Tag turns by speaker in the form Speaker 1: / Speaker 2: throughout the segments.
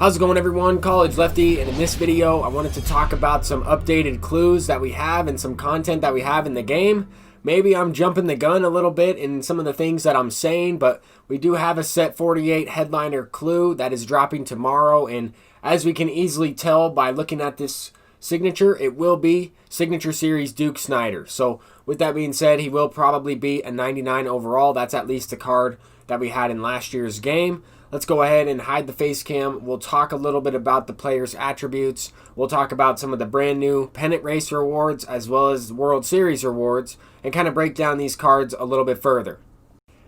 Speaker 1: How's it going, everyone? College Lefty, and in this video I wanted to talk about some updated clues that we have and some content that we have in the game. Maybe I'm jumping the gun a little bit in some of the things that I'm saying, but we do have a set 48 headliner clue that is dropping tomorrow, and as we can easily tell by looking at this signature, it will be Signature Series Duke Snider. So with that being said, he will probably be a 99 overall. That's at least the card that we had in last year's game. Let's go ahead and hide the face cam. We'll talk a little bit about the player's attributes. We'll talk about some of the brand new pennant race rewards as well as World Series rewards and kind of break down these cards a little bit further.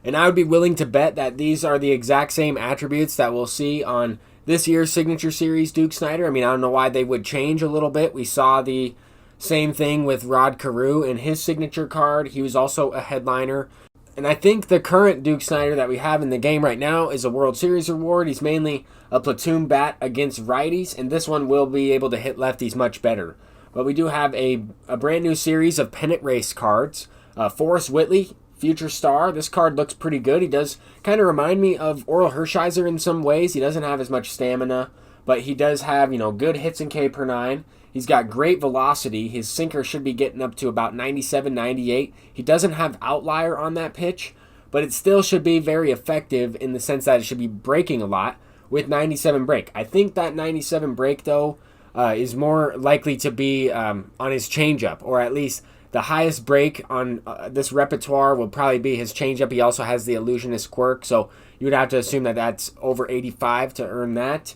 Speaker 1: And I would be willing to bet that these are the exact same attributes that we'll see on this year's Signature Series Duke Snider. I mean, I don't know why they would change a little bit. We saw the same thing with Rod Carew in his signature card. He was also a headliner. And I think the current Duke Snider that we have in the game right now is a World Series reward. He's mainly a platoon bat against righties, and this one will be able to hit lefties much better. But we do have a brand new series of pennant race cards. Forrest Whitley, future star. This card looks pretty good. He does kind of remind me of Oral Hershiser in some ways. He doesn't have as much stamina, but he does have, good hits in K per 9. He's got great velocity. His sinker should be getting up to about 97, 98. He doesn't have outlier on that pitch, but it still should be very effective in the sense that it should be breaking a lot with 97 break. I think that 97 break, though, is more likely to be on his changeup, or at least the highest break on this repertoire will probably be his changeup. He also has the illusionist quirk, so you would have to assume that that's over 85 to earn that,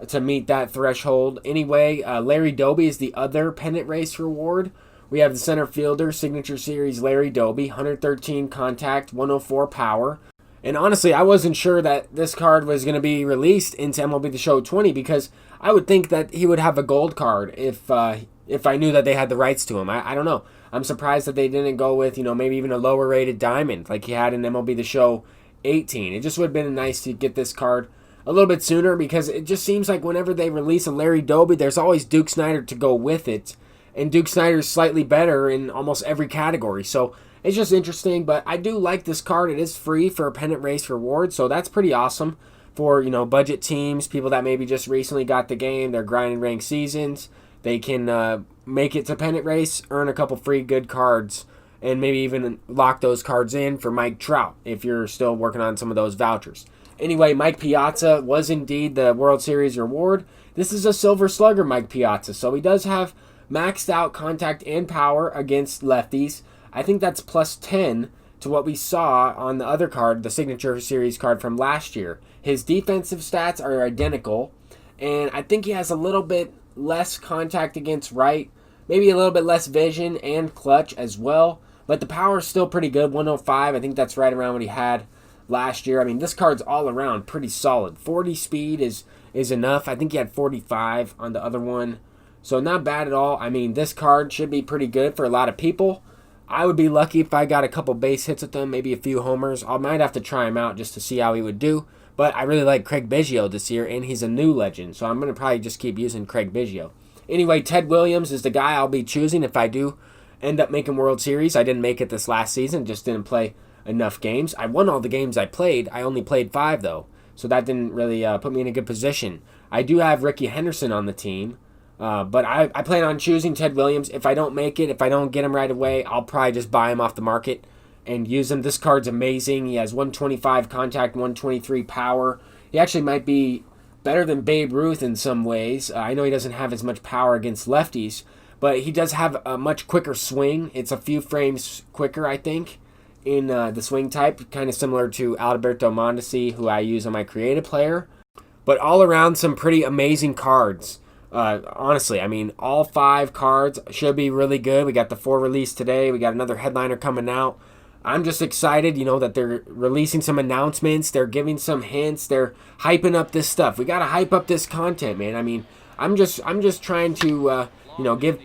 Speaker 1: to meet that threshold. Anyway, Larry Doby is the other pennant race reward. We have the center fielder, Signature Series Larry Doby, 113 contact, 104 power. And honestly, I wasn't sure that this card was going to be released into MLB The Show 20 because I would think that he would have a gold card if I knew that they had the rights to him. I don't know. I'm surprised that they didn't go with, maybe even a lower rated diamond like he had in MLB The Show 18. It just would have been nice to get this card a little bit sooner, because it just seems like whenever they release a Larry Doby, there's always Duke Snider to go with it, and Duke Snider is slightly better in almost every category. So it's just interesting, but I do like this card. It is free for a pennant race reward, so that's pretty awesome for budget teams, people that maybe just recently got the game, they're grinding ranked seasons. They can make it to pennant race, earn a couple free good cards, and maybe even lock those cards in for Mike Trout if you're still working on some of those vouchers. Anyway, Mike Piazza was indeed the World Series reward. This is a Silver Slugger Mike Piazza, so he does have maxed out contact and power against lefties. I think that's plus 10 to what we saw on the other card, the Signature Series card from last year. His defensive stats are identical, and I think he has a little bit less contact against right, maybe a little bit less vision and clutch as well, but the power is still pretty good, 105. I think that's right around what he had last year. I mean, this card's all around pretty solid. 40 speed is enough. I think he had 45 on the other one, so not bad at all. I mean, this card should be pretty good for a lot of people. I would be lucky if I got a couple base hits with them, maybe a few homers. I might have to try him out just to see how he would do, but I really like Craig Biggio this year, and he's a new legend, so I'm going to probably just keep using Craig Biggio. Anyway, Ted Williams is the guy I'll be choosing if I do end up making World Series. I didn't make it this last season, just didn't play enough games. I won all the games I played. I only played 5 though, so that didn't really put me in a good position. I do have Ricky Henderson on the team, but I plan on choosing Ted Williams. If I don't make it, if I don't get him right away, I'll probably just buy him off the market and use him. This card's amazing. He has 125 contact, 123 power. He actually might be better than Babe Ruth in some ways. I know he doesn't have as much power against lefties, but he does have a much quicker swing. It's a few frames quicker, I think, in the swing type, kind of similar to Alberto Mondesi, who I use on my creative player. But all around, some pretty amazing cards. Honestly, I mean, all 5 cards should be really good. We got the 4 released today. We got another headliner coming out. I'm just excited, that they're releasing some announcements. They're giving some hints. They're hyping up this stuff. We got to hype up this content, man. I mean, I'm just trying to, give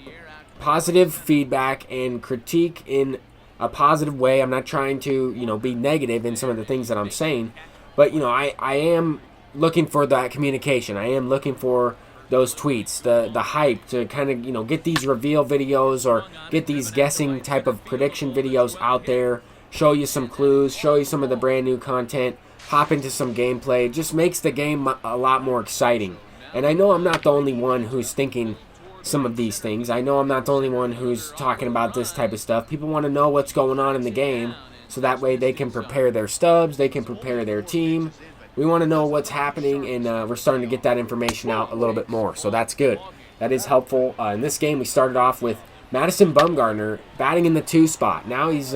Speaker 1: positive feedback and critique in a positive way. I'm not trying to, be negative in some of the things that I'm saying, but, I am looking for that communication. I am looking for those tweets, the hype to kind of, get these reveal videos or get these guessing type of prediction videos out there, show you some clues, show you some of the brand new content, hop into some gameplay. It just makes the game a lot more exciting. And I know I'm not the only one who's thinking some of these things. I know I'm not the only one who's talking about this type of stuff. People want to know what's going on in the game, so that way they can prepare their stubs, they can prepare their team. We want to know what's happening, and we're starting to get that information out a little bit more, so that's good. That is helpful. In this game, we started off with Madison Bumgarner batting in the 2 spot. Now he's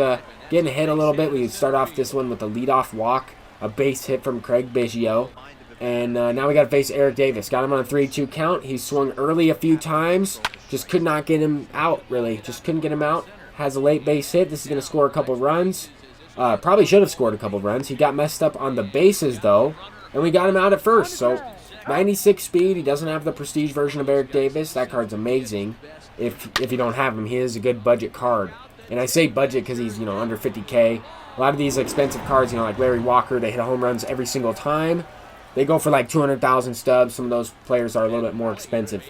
Speaker 1: getting hit a little bit. We start off this one with a leadoff walk, a base hit from Craig Biggio. And now we got to face Eric Davis. Got him on a 3-2 count. He swung early a few times. Just could not get him out, really. Just couldn't get him out. Has a late base hit. This is going to score a couple runs. Probably should have scored a couple runs. He got messed up on the bases, though. And we got him out at first. So 96 speed. He doesn't have the prestige version of Eric Davis. That card's amazing. If you don't have him, he is a good budget card. And I say budget because he's, under 50K. A lot of these expensive cards, like Larry Walker, they hit home runs every single time. They go for like 200,000 stubs. Some of those players are a little bit more expensive.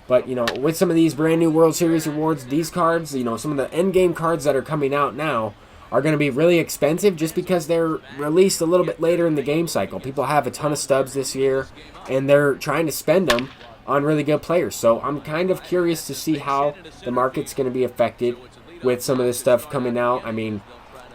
Speaker 1: But, with some of these brand new World Series rewards, these cards, some of the end game cards that are coming out now are going to be really expensive just because they're released a little bit later in the game cycle. People have a ton of stubs this year, and they're trying to spend them on really good players. So I'm kind of curious to see how the market's going to be affected with some of this stuff coming out. I mean,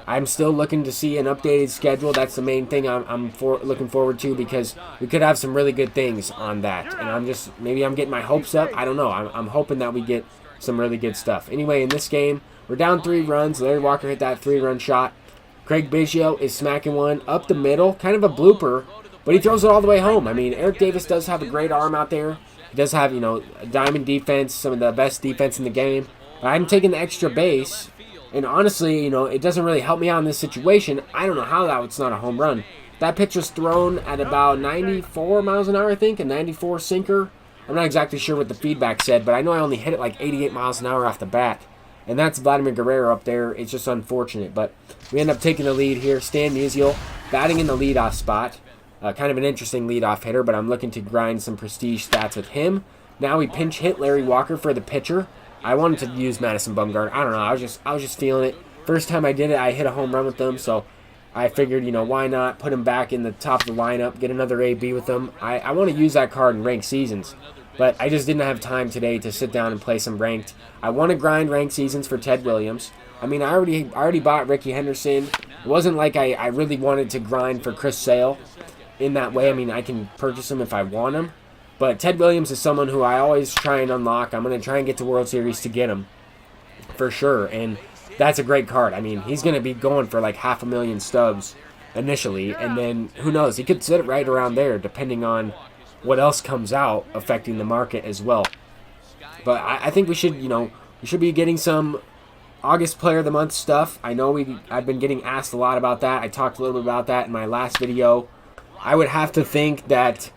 Speaker 1: I'm still looking to see an updated schedule. That's the main thing I'm looking forward to, because we could have some really good things on that. And maybe I'm getting my hopes up. I don't know. I'm hoping that we get some really good stuff. Anyway, in this game, we're down 3 runs. Larry Walker hit that 3-run shot. Craig Biggio is smacking one up the middle. Kind of a blooper, but he throws it all the way home. I mean, Eric Davis does have a great arm out there. He does have, a diamond defense, some of the best defense in the game. But I'm taking the extra base. And honestly, it doesn't really help me out in this situation. I don't know how it's not a home run. That pitch was thrown at about 94 miles an hour, I think, a 94 sinker. I'm not exactly sure what the feedback said, but I know I only hit it like 88 miles an hour off the bat. And that's Vladimir Guerrero up there. It's just unfortunate. But we end up taking the lead here. Stan Musial batting in the leadoff spot. Kind of an interesting leadoff hitter, but I'm looking to grind some prestige stats with him. Now we pinch hit Larry Walker for the pitcher. I wanted to use Madison Bumgarner. I don't know. I was just feeling it. First time I did it, I hit a home run with them, so I figured, why not put him back in the top of the lineup, get another AB with them. I want to use that card in ranked seasons, but I just didn't have time today to sit down and play some ranked. I want to grind ranked seasons for Ted Williams. I mean, I already bought Ricky Henderson. It wasn't like I really wanted to grind for Chris Sale in that way. I mean, I can purchase him if I want him. But Ted Williams is someone who I always try and unlock. I'm going to try and get to World Series to get him, for sure. And that's a great card. I mean, he's going to be going for like 500,000 stubs initially. And then, who knows, he could sit right around there, depending on what else comes out affecting the market as well. But I think we should, we should be getting some August Player of the Month stuff. I know I've been getting asked a lot about that. I talked a little bit about that in my last video. I would have to think that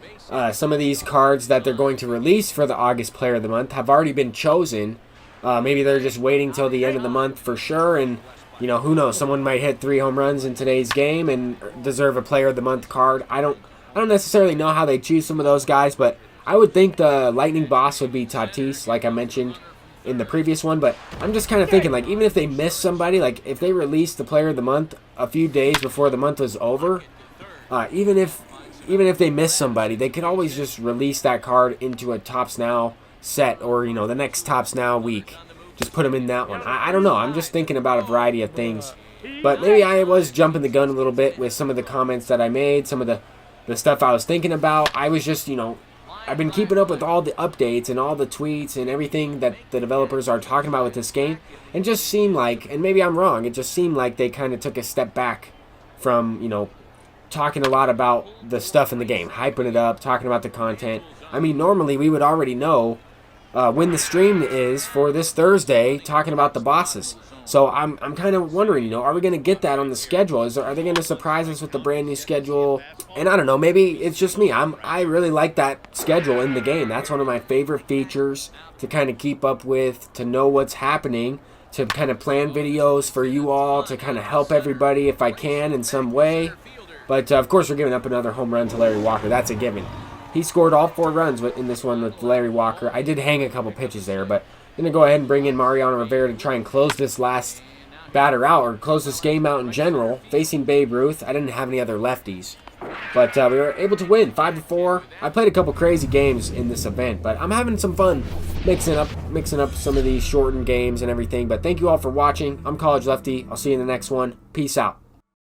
Speaker 1: some of these cards that they're going to release for the August Player of the Month have already been chosen. Maybe they're just waiting till the end of the month for sure, and who knows? Someone might hit 3 home runs in today's game and deserve a Player of the Month card. I don't necessarily know how they choose some of those guys, but I would think the lightning boss would be Tatis, like I mentioned in the previous one. But I'm just kind of thinking, like, even if they miss somebody, like if they released the Player of the Month a few days before the month was over. Even if they miss somebody, they could always just release that card into a Topps Now set, or the next Topps Now week. Just put them in that one. I don't know. I'm just thinking about a variety of things. But maybe I was jumping the gun a little bit with some of the comments that I made, some of the stuff I was thinking about. I was just, I've been keeping up with all the updates and all the tweets and everything that the developers are talking about with this game. And just seemed like, and maybe I'm wrong, it just seemed like they kind of took a step back from, talking a lot about the stuff in the game, hyping it up, talking about the content. I mean, normally we would already know when the stream is for this Thursday, talking about the bosses. So I'm kind of wondering, are we going to get that on the schedule? Are they going to surprise us with the brand new schedule? And I don't know, maybe it's just me. I really like that schedule in the game. That's one of my favorite features to kind of keep up with, to know what's happening, to kind of plan videos for you all, to kind of help everybody if I can in some way. But, of course, we're giving up another home run to Larry Walker. That's a given. He scored all 4 runs in this one with Larry Walker. I did hang a couple pitches there, but I'm going to go ahead and bring in Mariano Rivera to try and close this last batter out, or close this game out in general. Facing Babe Ruth, I didn't have any other lefties. But we were able to win 5-4. I played a couple crazy games in this event, but I'm having some fun mixing up some of these shortened games and everything. But thank you all for watching. I'm College Lefty. I'll see you in the next one. Peace out.